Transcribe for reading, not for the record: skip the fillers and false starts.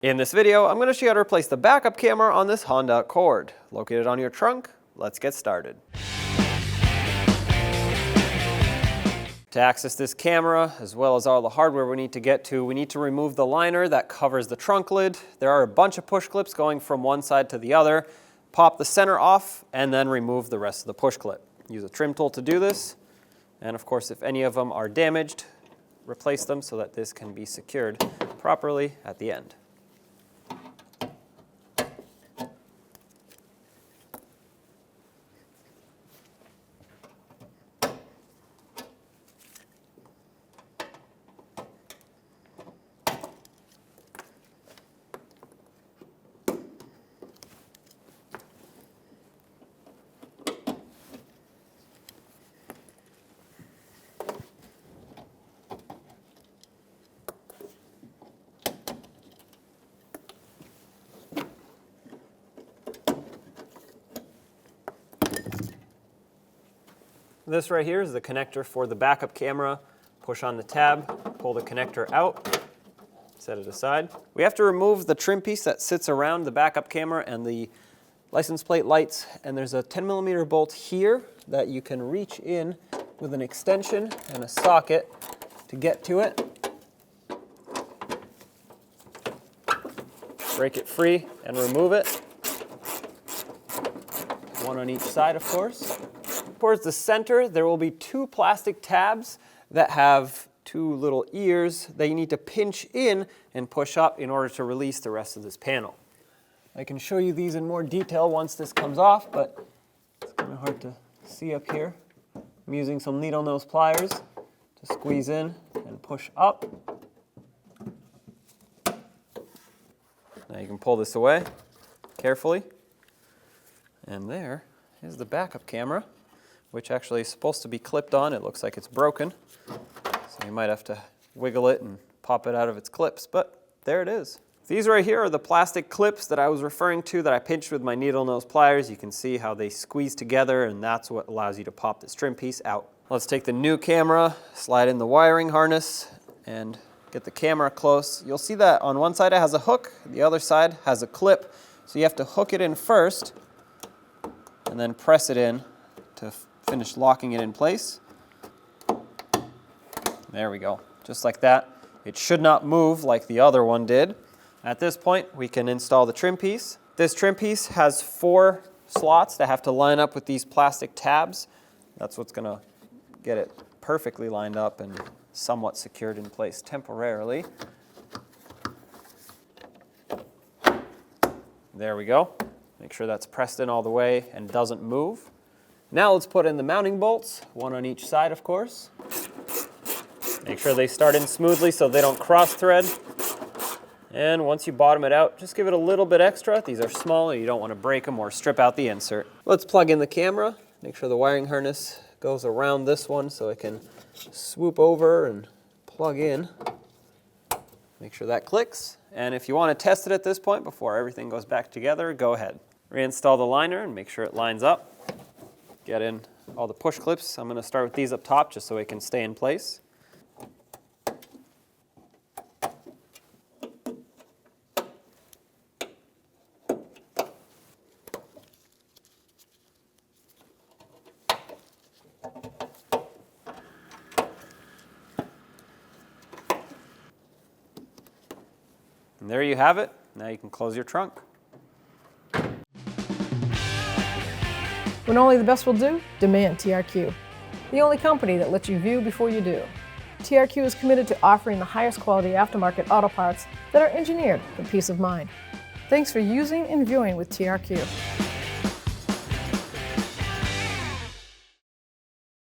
In this video, I'm going to show you how to replace the backup camera on this Honda Accord. Located on your trunk, let's get started. To access this camera, as well as all the hardware we need to get to, we need to remove the liner that covers the trunk lid. There are a bunch of push clips going from one side to the other. Pop the center off and then remove the rest of the push clip. Use a trim tool to do this. And of course, if any of them are damaged, replace them so that this can be secured properly at the end. This right here is the connector for the backup camera. Push on the tab, pull the connector out, set it aside. We have to remove the trim piece that sits around the backup camera and the license plate lights, and there's a 10mm bolt here that you can reach in with an extension and a socket to get to it. Break it free and remove it. One on each side, of course. Towards the center, there will be two plastic tabs that have two little ears that you need to pinch in and push up in order to release the rest of this panel. I can show you these in more detail once this comes off, but it's kind of hard to see up here. I'm using some needle nose pliers to squeeze in and push up. Now you can pull this away carefully. And there is the backup camera, which actually is supposed to be clipped on. It looks like it's broken, so you might have to wiggle it and pop it out of its clips, but there it is. These right here are the plastic clips that I was referring to that I pinched with my needle nose pliers. You can see how they squeeze together, and that's what allows you to pop this trim piece out. Let's take the new camera, slide in the wiring harness, and get the camera close. You'll see that on one side it has a hook, the other side has a clip, so you have to hook it in first and then press it in to finish locking it in place. There we go, just like that. It should not move like the other one did. At this point, we can install the trim piece. This trim piece has 4 slots that have to line up with these plastic tabs. That's what's gonna get it perfectly lined up and somewhat secured in place temporarily. There we go. Make sure that's pressed in all the way and doesn't move. Now let's put in the mounting bolts, one on each side, of course. Make sure they start in smoothly so they don't cross thread. And once you bottom it out, just give it a little bit extra. These are small, you don't want to break them or strip out the insert. Let's plug in the camera. Make sure the wiring harness goes around this one so it can swoop over and plug in. Make sure that clicks. And if you want to test it at this point before everything goes back together, go ahead. Reinstall the liner and make sure it lines up. Get in all the push clips. I'm going to start with these up top just so it can stay in place. And there you have it. Now you can close your trunk. When only the best will do, demand TRQ. The only company that lets you view before you do. TRQ is committed to offering the highest quality aftermarket auto parts that are engineered for peace of mind. Thanks for using and viewing with TRQ.